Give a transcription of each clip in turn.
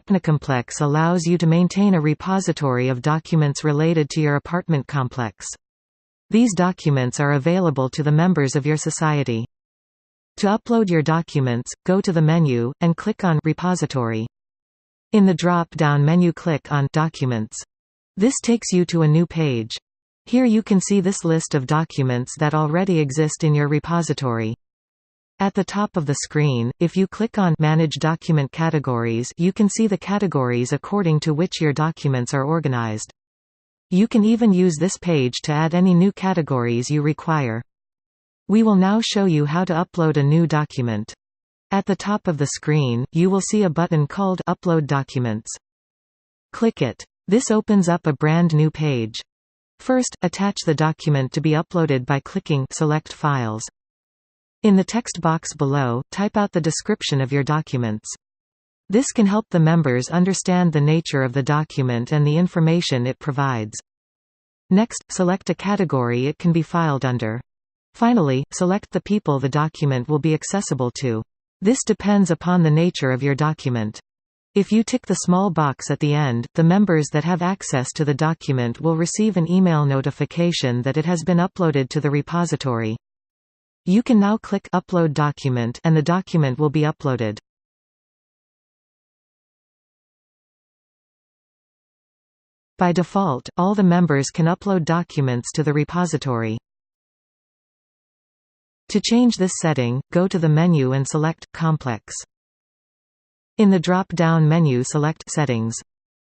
ApnaComplex allows you to maintain a repository of documents related to your apartment complex. These documents are available to the members of your society. To upload your documents, go to the menu, and click on Repository. In the drop-down menu click on Documents. This takes you to a new page. Here you can see this list of documents that already exist in your repository. At the top of the screen, if you click on Manage Document Categories, you can see the categories according to which your documents are organized. You can even use this page to add any new categories you require. We will now show you how to upload a new document. At the top of the screen, you will see a button called Upload Documents. Click it. This opens up a brand new page. First, attach the document to be uploaded by clicking Select Files. In the text box below, type out the description of your documents. This can help the members understand the nature of the document and the information it provides. Next, select a category it can be filed under. Finally, select the people the document will be accessible to. This depends upon the nature of your document. If you tick the small box at the end, the members that have access to the document will receive an email notification that it has been uploaded to the repository. You can now click Upload Document and the document will be uploaded. By default, all the members can upload documents to the repository. To change this setting, go to the menu and select Complex. In the drop-down menu select Settings.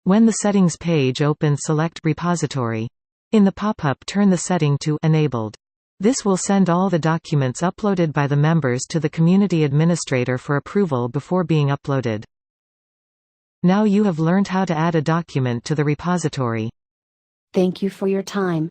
When the Settings page opens, select Repository. In the pop-up, turn the setting to Enabled. This will send all the documents uploaded by the members to the Community Administrator for approval before being uploaded. Now you have learned how to add a document to the repository. Thank you for your time.